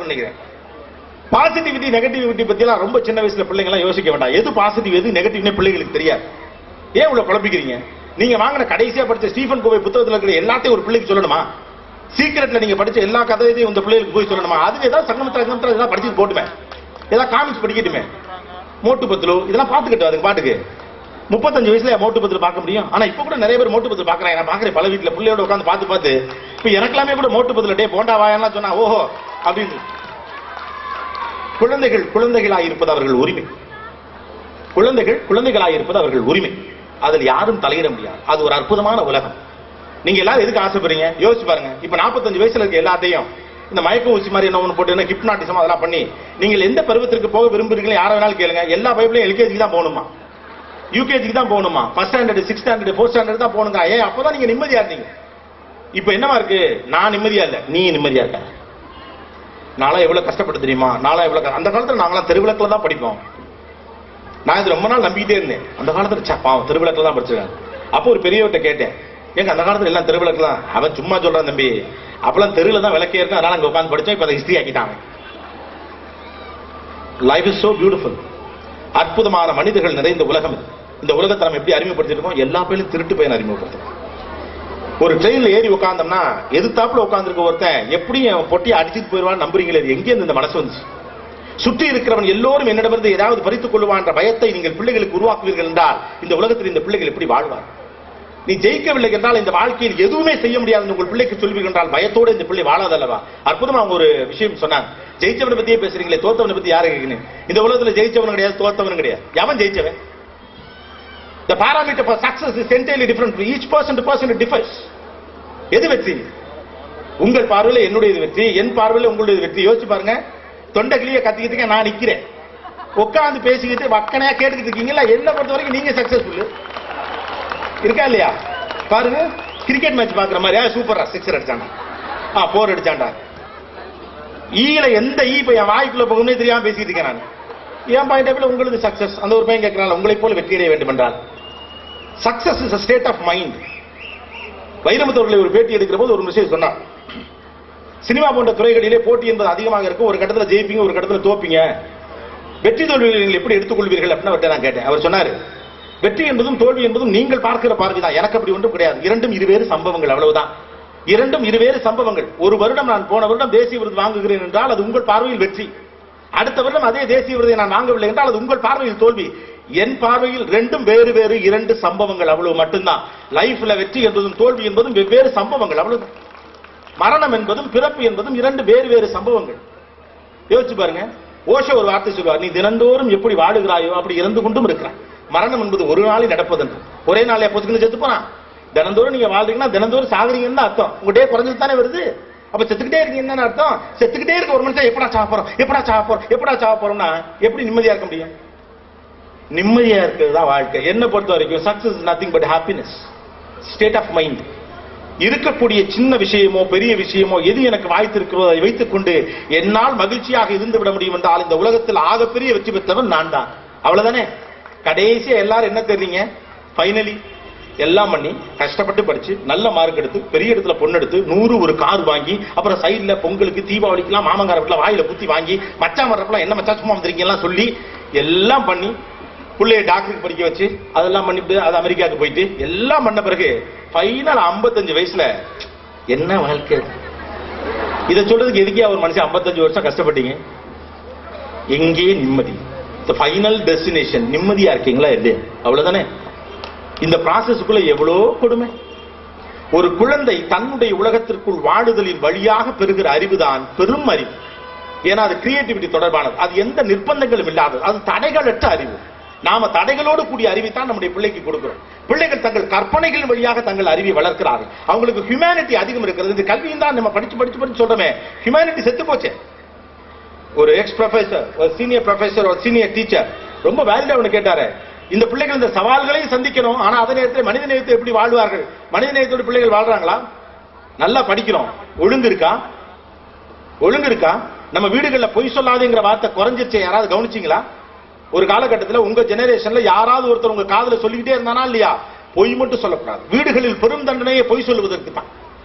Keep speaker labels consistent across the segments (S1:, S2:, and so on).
S1: இருக்கும் நினைக்கிறேன். Positivity negativity பத்திலாம் ரொம்ப சின்ன வயசுல பிள்ளைங்க எல்லாம் யோசிக்க வேண்டாம். எது பாசிட்டிவ் எது நெகட்டிவ்னே பிள்ளைகளுக்கு தெரியாது. ஏன் இவ்வளவு குழப்பிக்கிறீங்க? நீங்க வாங்கின கடைசியா படிச்ச ஸ்டீஃபன் கோவை புத்தகத்தில் இருக்கிற எல்லாத்தையும் ஒரு பிள்ளைக்கு சொல்லணுமா? சீக்கிரட்ல நீங்க படிச்ச எல்லா கதையையும் இந்த பிள்ளைகளுக்கு போய் சொல்லணுமா? அதுக்கு ஏதாவது சங்கமத்திரம் படிச்சுட்டு போட்டுமே, ஏதாவது காமிக்ஸ் படிக்கட்டுமே, மோட்டு பத்துலு இதெல்லாம் பாத்துக்கிட்டு அதுக்கு பாட்டுக்கு 35 வயசுல மோட்டு பத்துல பார்க்க முடியும். ஆனா இப்ப கூட நிறைய பேர் மோட்டு பத்துல பாக்குறாங்க. நான் பாக்குறேன் பல வீட்டுல பிள்ளையோட உட்காந்து பார்த்து இப்ப எனக்கெல்லாமே கூட மோட்டு பத்துல டே போண்டா வாயெல்லாம் சொன்னா ஓஹோ அப்படின்னு. குழந்தைகளாயிருப்பது அவர்கள் உரிமை. குழந்தைகளாயிருப்பது அவர்கள் உரிமை. அதில் யாரும் தலையிட முடியாது. அது ஒரு அற்புதமான உலகம். நீங்க எல்லாரும் எதுக்கு ஆசைப்படுறீங்க யோசிச்சு பாருங்க. இப்ப 45 வயசுல இருக்க எல்லாத்தையும் இந்த மயக்க ஊசி மாதிரி என்ன ஒண்ணு போட்டு ஹிப்னாட்டிசம் அதெல்லாம் பண்ணி நீங்கள் எந்த பருவத்திற்கு போக விரும்புறீங்களோ யாரை வேணாலும் கேளுங்க. எல்லா பைபிளையும் எல்கேஜிக்கு தான் போகணுமா, யூகேஜிக்கு தான் போகணுமா, first standard 6th standard 4th standard தான் போகணுங்க. ஏன் அப்பதான் நீங்க நிம்மதியா இருந்தீங்க. இப்ப என்னவா இருக்கு? நான் நிம்மதியா இல்ல, நீ நிம்மதியா இருக்க. நாளா எவ்வளவு கஷ்டப்பட்டு தெரியுமா? நாளா எவ்வளவு அந்த காலத்துல நாங்களாம் தெருவிளக்குல தான் படிப்போம். நான் இது ரொம்ப நாள் நம்பிக்கிட்டே இருந்தேன். அந்த காலத்துல பாவம் தெருவிளக்குல தான் படிச்சிருக்கேன். அப்போ ஒரு பெரியவர்கிட்ட கேட்டேன், எங்க அந்த காலத்துல எல்லாம் தெருவிளக்கு தான். அவன் சும்மா சொல்றான் தம்பி, அப்பெல்லாம் தெருவில் தான் விளக்கே இருக்கும், அதனால அங்க உட்காந்து படிச்சோம். இப்ப அதை ஹிஸ்டரி ஆக்கிட்டாங்க. Life is so beautiful. அற்புதமான மனிதர்கள் நிறைந்த உலகம். இந்த உலகத்தை நம்ம எப்படி அறிமுகப்படுத்திருக்கோம்? எல்லா பேரும் திருட்டு பையன் அறிமுகப்படுத்துறோம். ஒரு ட்ரெயின்ல ஏறி உட்கார்ந்தோம்னா எதிர்த்தாப்புல உட்கார்ந்துருக்க ஒருத்தன் எப்படி பொட்டியை அடிச்சுட்டு போயிடுவான்னு நம்புறீங்களே? எங்கே இந்த மனசு வந்துச்சு? சுற்றி இருக்கிறவன் எல்லோரும் என்னிடமிருந்து ஏதாவது பறித்துக் கொள்வான்ற பயத்தை நீங்கள் பிள்ளைகளுக்கு உருவாக்குவீர்கள் என்றால் இந்த உலகத்தில் இந்த பிள்ளைகள் எப்படி வாழ்வார்? நீ ஜெயிக்கவில்லை என்றால் இந்த வாழ்க்கையில் எதுவுமே செய்ய முடியாது உங்கள் பிள்ளைக்கு சொல்வீர்கள் என்றால் பயத்தோடு இந்த பிள்ளை வாழாதல்லவா? அற்புதமா அவங்க ஒரு விஷயம் சொன்னாங்க. ஜெயிச்சவனை பத்தியே பேசுறீங்களே, தோத்தவனை பத்தி யாரு கேட்கணும்? இந்த உலகத்தில் ஜெயிச்சவனும் கிடையாது, தோத்தவனும் கிடையாது. எவன் ஜெயிச்சவன்? The parameter for success is entirely different. Each person to person it differs. எது வெற்றி? உங்கள் பார்வையில என்னுடைய வெற்றி, என் பார்வையில உங்களுடைய வெற்றி. யோசிச்சு பாருங்க. தொண்டை கிளிய கத்திக்கிட்டு நான் நிக்கிறேன், உட்காந்து பேசிக்கிட்டு வக்கனையா கேட்டுக்கிட்டு இருக்கீங்களா? என்ன பொறுத்த வரைக்கும் நீங்க சக்சஸ்ஃபுல் இருக்கா இல்லையா? பாருங்க, கிரிக்கெட் மேட்ச் பாக்குற மாதிரி சூப்பரா 6 அடிச்சாண்டா, 4 அடிச்சாண்டா. ஈல எந்த ஈ பையன் வாய்க்குள்ள போகும்னே தெரியாம பேசிட்டு இருக்கேன் நான். என் பாயிண்ட் ஆஃப் வியூல உங்களுக்கு சக்சஸ். அந்த ஒரு பையன் கேட்கிறான், உங்களை போல வெற்றி அடைய வேண்டும் என்றால் success is a state of mind. வைரமுத்தவர்களை ஒரு பேட்டி எடுக்கிற போது ஒரு விஷயம் சொன்னார். சினிமா போன்ற துறைகளிலே போட்டி என்பது அதிகமாக இருக்கும். ஒரு கட்டத்தில் ஜெயிப்பீங்க, ஒரு கட்டத்தில் தோப்பீங்க. வெற்றி தோல்விகளை நீங்கள் எப்படி எடுத்துக்கொள்வீர்கள் அப்படின்னு அவர்கிட்ட நான் கேட்டேன். அவர் சொன்னார், வெற்றி என்பதும் தோல்வி என்பதும் நீங்கள் பார்க்கிற பார்வைதான். எனக்கு அப்படி ஒன்றும் கிடையாது. இரண்டும் இருவேறு சம்பவங்கள், அவ்வளவுதான். இரண்டும் இருவேறு சம்பவங்கள். ஒரு வருடம் நான் போன வருடம் தேசிய விருது வாங்குகிறேன் என்றால் அது உங்கள் பார்வையில் வெற்றி. அடுத்த வருடம் அதே தேசிய விருதை நான் வாங்கவில்லை என்றால் அது உங்கள் பார்வையில் தோல்வி. என் பார்வையில் ரெண்டும் வேறு வேறு 2 சம்பவங்கள், அவ்வளவு மட்டும்தான். லைஃப்ல வெற்றி என்பதும் தோல்வி என்பதும் வெவ்வேறு சம்பவங்கள், அவ்வளவு. மரணம் என்பதும் பிறப்பு என்பதும் 2 வேறு வேறு சம்பவங்கள். யோசிச்சு பாருங்க. ஓஷோ ஒரு வார்த்தை சொல்வார், நீ தினந்தோறும் எப்படி வாடுகிறாயோ அப்படி இறந்து கொண்டும் இருக்கிறான். மரணம் என்பது ஒரு நாளில் நடப்பதென்று. ஒரே நாளையா பொசுக்குன்னு செத்து போனா? தினந்தோறும் நீங்க வாழ்றீங்கன்னா தினந்தோறும் சாகுறீங்கன்னு அர்த்தம். உங்க டே குறைஞ்சது தானே வருது. அப்ப செத்துக்கிட்டே இருக்கீங்கன்னு அர்த்தம். செத்துக்கிட்டே இருக்க ஒரு மனுஷன் எப்படா சாப்பிடுறோம் எப்படா சாப்பிடுறோம் எப்படா சாப்பிடுறோம்னா எப்படி நிம்மதியா இருக்க முடியும்? நிம்மதியா இருக்கிறது தான் வாழ்க்கை. என்ன பொறுத்த வரைக்கும் success is nothing but happiness, state of mind. இருக்கக்கூடிய சின்ன விஷயமோ பெரிய விஷயமோ எது எனக்கு வாய்த்திருக்கிறதோ அதை வைத்துக் கொண்டு என்னால் மகிழ்ச்சியாக இருந்து விட முடியும் என்றால் இந்த உலகத்தில் ஆகப்பெரிய வெற்றி பெற்றவன் நான் தான். அவ்வளவுதானே. கடைசியா எல்லாரும் என்ன தெரியுங்க? ஃபைனலி எல்லாம் பண்ணி கஷ்டப்பட்டு படிச்சு நல்ல மார்க் எடுத்து பெரிய இடத்துல பொண்ணு எடுத்து 100 ஒரு கார் வாங்கி அப்புறம் சைட்ல பொங்கலுக்கு தீபாவளிக்குலாம் மாமங்கார வீட்டுல வாயில குத்தி வாங்கி மச்சான் வர்றப்பெல்லாம் என்ன மச்சா சும்மா வந்துருக்கீங்க எல்லாம் சொல்லி எல்லாம் பண்ணி பிள்ளைய டாக்டருக்கு படிக்க வச்சு அதெல்லாம் பண்ணிட்டு அது அமெரிக்காவுக்கு போயிட்டு எல்லாம் பண்ண பிறகு ஃபைனல் 55 வயசுல என்ன வாழ்க்கை? இதை சொல்றதுக்கு எதுக்கே ஒரு மனுஷன் 55 வருஷம் கஷ்டப்பட்டீங்க? எங்கே நிம்மதி? ஃபைனல் டெஸ்டினேஷன் நிம்மதியா இருக்கீங்களா இல்லையா? அவ்வளவுதானே. இந்த ப்ராசஸ்க்குள்ள எவ்வளோ கொடுமை. ஒரு குழந்தை தன்னுடைய உலகத்திற்குள் வாழுதலின் வழியாக பெறுகிற அறிவுதான் பெரும் அறிவு. ஏன்னா அது கிரியேட்டிவிட்டி தொடர்பானது. அது எந்த நிர்பந்தங்களும் இல்லாதது. அது தடைகளற்ற அறிவு. நாம தடைகளோடு கூடிய அறிவைத்தான் நம்முடைய பிள்ளைக்கு கொடுக்கிறோம். பிள்ளைகள் தங்கள் கற்பனைகள் வழியாக தங்கள் அறிவை வளர்க்கிறார்கள். அவங்களுக்கு ஹியூமனிட்டி அதிகம் இருக்கிறது. இந்த கல்வியும் தான் நம்ம படிச்சு சொல்றோமே, ஹியூமனிட்டி செத்து போச்சு. ஒரு எக்ஸ் ப்ரொஃபசர், ஒரு சீனியர் ப்ரொஃபசர், ஒரு சீனியர் டீச்சர் ரொம்ப வேலிடா ஒன்று கேட்டாரு. இந்த பிள்ளைகள் இந்த சவால்களையும் சந்திக்கணும், ஆனா அதே நேரத்தில் மனித நேயத்தை எப்படி வாழ்வார்கள்? மனித நேயத்தோடு பிள்ளைகள் வாழ்றாங்களா? நல்லா படிக்கிறோம், ஒழுங்கு இருக்கா? ஒழுங்கு இருக்கா? நம்ம வீடுகளில் பொய் சொல்லாதுங்கிற வார்த்தை குறைஞ்சிருச்சு. யாராவது கவனிச்சிங்களா? ஒரு காலகட்டத்தில் உங்க ஜெனரேஷன்ல யாராவது ஒருத்தர் உங்க காதல சொல்லிக்கிட்டே இருந்தானா இல்லையா? பொய் மட்டும் சொல்லக்கூடாது. வீடுகளில் பெரும் தண்டனையை பொய் சொல்லுவதற்கு தான்.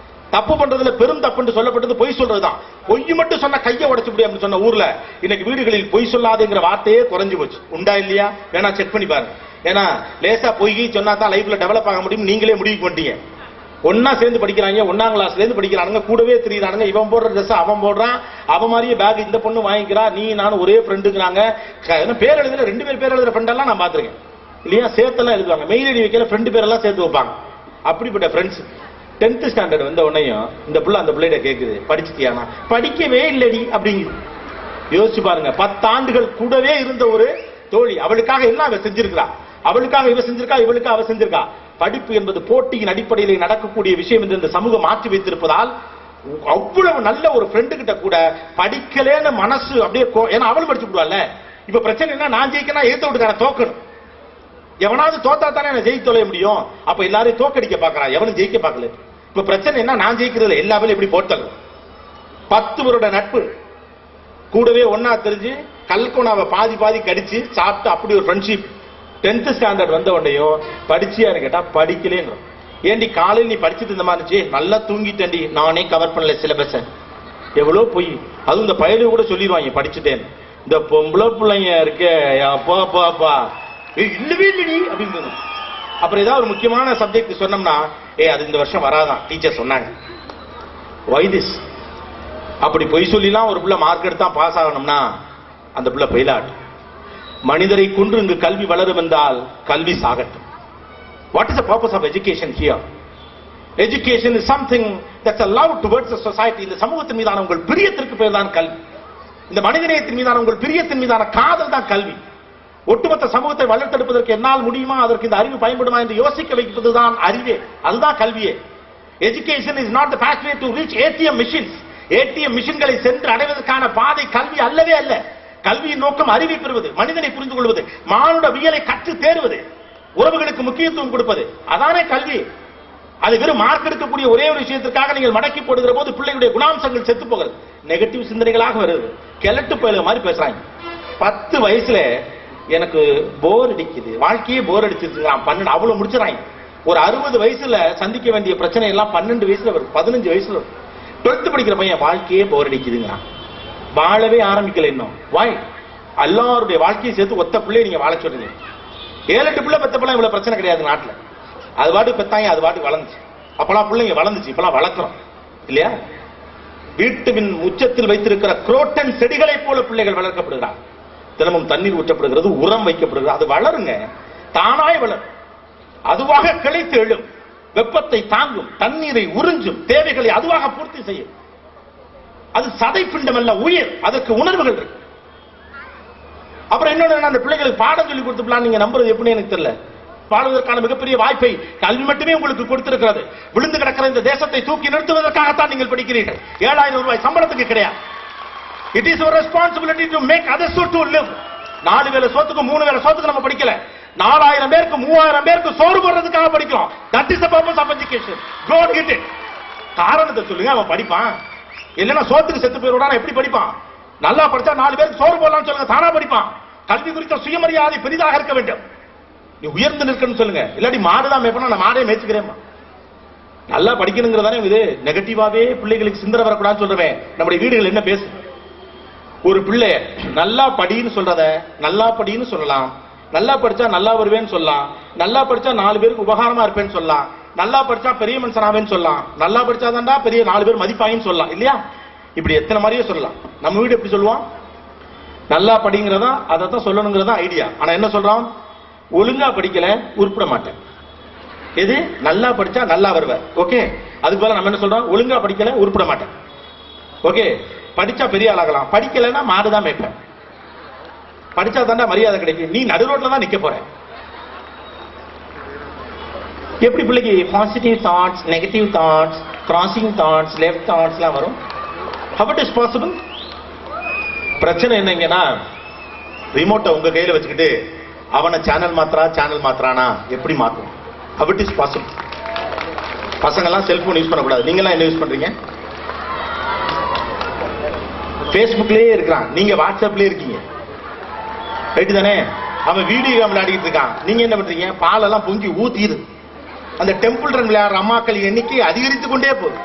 S1: தப்பு பண்றதுல பெரும் தப்புன்னு சொல்லப்பட்டது பொய் சொல்றதுதான். பொய் மட்டும் சொன்னா கையை உடைச்சு முடியும் சொன்ன ஊர்ல இன்னைக்கு வீடுகளில் பொய் சொல்லாதுங்கிற வார்த்தையே குறைஞ்சு போச்சு. உண்டா இல்லையா? வேணா செக் பண்ணி பாருங்க. ஏன்னா லேசா பொய் சொன்னா தான் லைஃப்ல டெவலப் ஆக முடியும். நீங்களே முடிவு பண்ணிட்டீங்க. ஒன்னா சேர்ந்து படிக்கிறாங்க, 1ஆம் கிளாஸ்ல இருந்து படிக்கிறானுங்க, கூடவே தெரியுறானுங்க. இவன் போடுற ட்ரெஸ் அவன் போடுறான், அவன் மாதிரியே பேக் இந்த பொண்ணு வாங்கிக்கிறா, நீ நானும் ஒரே ஃப்ரெண்டுங்கிறாங்க. பேர் எழுதுற 2 பேர் எழுதுற ஃப்ரெண்ட் எல்லாம் நான் பாத்துருக்கேன் இல்லையா? சேர்த்தெல்லாம் எழுதுவாங்க, மெயில் ஐடி வைக்கல ஃப்ரெண்டு பேரெல்லாம் சேர்த்து வைப்பாங்க. அப்படிப்பட்ட ஃப்ரெண்ட்ஸ் 10th ஸ்டாண்டர்ட் வந்த உடனேயும் இந்த பிள்ளை அந்த பிள்ளைகிட்ட கேட்குது, படிச்சுட்டியானா? படிக்கவே இல்லடி அப்படிங்குது. யோசிச்சு பாருங்க, 10 ஆண்டுகள் கூடவே இருந்த ஒரு தோழி, அவளுக்காக எல்லாம் அவ செஞ்சிருக்கா, அவளுக்காக இவ செஞ்சிருக்கா, இவளுக்கு அவ செஞ்சிருக்கா. படிப்பு என்பது போட்டியின் அடிப்படையில் நடக்கக்கூடிய விஷயம் என்று இந்த சமூகம் மாற்றி வைத்திருப்பதால் அவ்வளவு நல்ல ஒரு ஃப்ரெண்டு கிட்ட கூட படிக்கலேன்னு மனசு அப்படியே, ஏன்னா அவளும் படிச்சு விடுவாள்ல. இப்ப பிரச்சனை என்ன, நான் ஜெயிக்கணும், எதிர்த்து விட்டுக்கான தோக்கணும். எவனாவது தோத்தா தானே என்ன ஜெயித்து தொலைய முடியும். அப்ப எல்லாரையும் தோக்கடிக்க பாக்குறான், எவனும் ஜெயிக்க பார்க்கல. இப்ப பிரச்சனை என்ன, நான் ஜெயிக்கிறதுல எல்லா பேரும் எப்படி போட்டல். 10 வருட நட்பு கூடவே ஒன்னா தெரிஞ்சு கல்கோனாவை பாதி பாதி கடிச்சு சாப்பிட்டு அப்படி ஒரு ஃப்ரெண்ட்ஷிப். 10th ஸ்டாண்டர்ட் வந்த உடனேயும் படிச்சியான்னு கேட்டா படிக்கலேங்க. ஏண்டி காலையில் நீ படிச்சுட்டு இருந்த மாதிரி நல்லா தூங்கிட்டேன்டி, நானே கவர் பண்ணல சிலபஸ. எவ்வளவு பொய். அதுவும் இந்த பயலு கூட சொல்லிடுவாங்க படிச்சுட்டேன்னு. இந்த பொம்பளை பிள்ளைங்க இருக்க அப்பா அப்பா அப்பா இல்லவே இல்லடி அப்படின்னு. அப்புறம் ஏதாவது ஒரு முக்கியமான சப்ஜெக்ட் சொன்னோம்னா, அது இந்த வருஷம் வராதான் டீச்சர் சொன்னாங்க. வைதிஸ் அப்படி பொய் சொல்லிலாம் ஒரு பிள்ளை மார்க் எடுத்தா பாஸ் ஆகணும்னா அந்த பிள்ளை பயிலாட்டு. மனிதரை கொன்று இங்கு கல்வி வளரும் என்றால் கல்வி சாகட்டும். What is the purpose of education here? Education is something that's a love towards the society. இந்த சமூகத்தின் மீதான உங்கள் பிரியத்திற்கு பேர் தான் கல்வி. இந்த மனிதநேயத்தின் மீதான உங்கள் பிரியத்தின் மீதான காதல் தான் கல்வி. ஒட்டுமொத்த சமூகத்தை வளர்த்தெடுப்பதற்கு என்னால் முடியுமா, அதற்கு இந்த அறிவு பயன்படுமா என்று யோசிக்க வைப்பதுதான் அறிவே, அதுதான் கல்வியே. Education is not the pathway to reach ATM machines. ATM மிஷின்களை சென்று அடைவதற்கான பாதை கல்வி அல்லவே அல்ல. கல்வியின் நோக்கம் அறிவை பெறுவது, மனிதனை புரிந்து கொள்வது, மானுடவியலை கற்று தேர்வது, உறவுகளுக்கு முக்கியத்துவம் கொடுப்பது, அதானே கல்வி. அது வெறும் மார்க் எடுக்கக்கூடிய ஒரே ஒரு விஷயத்திற்காக நீங்கள் மடக்கி போடுகிற போது பிள்ளைகளுடைய குணாம்சங்கள் செத்து போகிறது, நெகட்டிவ் சிந்தனைகளாக வருது, கிழட்டு பயில மாதிரி பேசுறாங்க. 10 வயசுல எனக்கு போர் அடிக்குது, வாழ்க்கையே போர் அடிச்சிருச்சு, 12 அவ்வளவு முடிச்சுறாங்க. ஒரு 60 வயசுல சந்திக்க வேண்டிய பிரச்சனை எல்லாம் 12 வயசுல வரும், 15 வயசுல வரும். 12th படிக்கிற பையன் வாழ்க்கையே போர் அடிக்குதுங்க, வாழவே ஆரம்பிக்கல இன்னும். வாய் எல்லாருடைய வாழ்க்கையை சேர்த்து ஒத்த பிள்ளைய நீங்க வாழ சொல்றீங்க. 7-8 பிள்ளை பெத்த பிள்ளை இவ்வளவு பிரச்சனை கிடையாது நாட்டுல. அது பாட்டு பெத்தாங்க, அது பாட்டு வளர்ந்துச்சு. அப்பெல்லாம் பிள்ளைங்க வளர்ந்துச்சு, இப்பெல்லாம் வளர்க்கிறோம் இல்லையா? வீட்டுவின் உச்சத்தில் வைத்திருக்கிற குரோட்டன் செடிகளை போல பிள்ளைகள் வளர்க்கப்படுகிறார். தினமும் தண்ணீர் ஊற்றப்படுகிறது, உரம் வைக்கப்படுகிறது, அது வளருங்க, தானாய் வளரும், அதுவாக கிளைத்து எழும், வெப்பத்தை தாங்கும், தண்ணீரை உறிஞ்சும், தேவைகளை அதுவாக பூர்த்தி செய்யும். அது சதை பிண்டம் அல்ல, உயிர், அதற்கு உணர்வுகள் இருக்கு. அப்புறம் இன்னொன்று, அந்த பிள்ளைகளுக்கு பாடம் சொல்லி கொடுத்துக்கலாம், நீங்க நம்புறது எப்படின்னு எனக்கு தெரியல. வாழ்வதற்கான மிகப்பெரிய வாய்ப்பை கல்வி மட்டுமே உங்களுக்கு கொடுத்திருக்கிறது. விழுந்து கிடக்கிற இந்த தேசத்தை தூக்கி நிறுத்துவதற்காகத்தான் நீங்கள் படிக்கிறீர்கள். 7000 ரூபாய் சம்பளத்துக்கு கிடையாது. It is your responsibility to make others to live. 4 வேளை சோத்துக்கு 3 வேளை சோத்துக்கு நம்ம படிக்கல, 4000 பேருக்கு 3000 பேருக்கு சோறு போடுறதுக்காக படிக்கிறோம். That is the purpose of education. Go get it. காரணத்தை சொல்லுங்க, அவன் படிப்பான். இல்லைன்னா சோத்துக்கு செத்து போயிடுவான், எப்படி படிப்பான்? நல்லா படிச்சா 4 பேருக்கு சோறு போடலாம்னு சொல்லுங்க, தானா படிப்பான். கல்வி குறித்த சுயமரியாதை பெரிதாக இருக்க வேண்டும். நீ உயர்ந்து நிற்கணும்னு சொல்லுங்க, இல்லாட்டி மாடுதான் மேய்ப்பா, நான் மாடே மேய்ச்சிக்கிறேன். நல்லா படிக்கணுங்கிறதானே இது. நெகட்டிவாவே பிள்ளைகளுக்கு சிந்தனை வரக்கூடாதுன்னு சொல்றேன். நம்முடைய வீடுகள் என்ன பேசு? ஒரு பிள்ளை நல்லா படின்னு சொல்றத நல்லா படின்னு சொல்லலாம், நல்லா படிச்சா நல்லா வருவேன்னு சொல்லலாம், நல்லா படிச்சா 4 பேருக்கு உபகாரமா இருப்பேன்னு சொல்லலாம், நல்லா படிச்சா பெரிய மனுஷனாவேன்னு சொல்லலாம், நல்லா படிச்சாதான்டா பெரிய 4 பேர் மதிப்பாயின்னு சொல்லலாம் இல்லையா? இப்படி எத்தனை மாதிரியே சொல்லலாம். நம்ம வீடு எப்படி சொல்லுவோம்? நல்லா படிங்கிறதா அதைத்தான் சொல்லணுங்கிறதா ஐடியா. ஆனா என்ன சொல்றோம்? ஒழுங்கா படிக்கல உருப்பிட மாட்டேன். எது? நல்லா படிச்சா நல்லா வருவேன். ஓகே, அதுக்கு பதிலா நம்ம என்ன சொல்றோம்? ஒழுங்கா படிக்கல உருப்பிட மாட்டேன். ஓகே, படிச்சா பெரிய ஆளாகலாம், படிக்கலன்னா மாடுதான் மேய்ப்பேன். படிச்சா தாண்டா மரியாதை கிடைக்கும், நீ நடு ரோட்ல தான் நிக்க போற. எப்படி பிள்ளைக்கு positive thoughts, negative thoughts, crossing thoughts, left thoughts எல்லாம் வரும்? How it is possible? பிரச்சனை என்னங்கன்னா, ரிமோட்டை உங்க கையில வச்சுக்கிட்டு அவனை சேனல் மாத்திரானா எப்படி மாத்தும்? How it is possible? பசங்க எல்லாம் செல்போன் யூஸ் பண்ணக்கூடாது, நீங்க எல்லாம் என்ன யூஸ் பண்றீங்க? பேஸ்புக்லயே இருக்கிறான், நீங்க வாட்ஸ்அப்லயே இருக்கீங்க, ரைட்டு தானே? அவன் வீடியோ கேம் விளையாடிட்டு இருக்கான், நீங்க என்ன பண்றீங்க? பாலெல்லாம் பொங்கி ஊத்திடுது. அந்த டெம்பிள் ரன் விளையாடுற அம்மாக்கள் எண்ணிக்கை அதிகரித்துக் கொண்டே போகுது.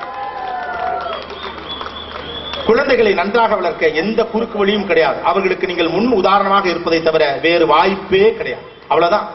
S1: குழந்தைகளை நன்றாக வளர்க்க எந்த குறுக்கு வழியும் கிடையாது. அவர்களுக்கு நீங்கள் முன் உதாரணமாக இருப்பதை தவிர வேறு வாய்ப்பே கிடையாது. அவ்வளவுதான்.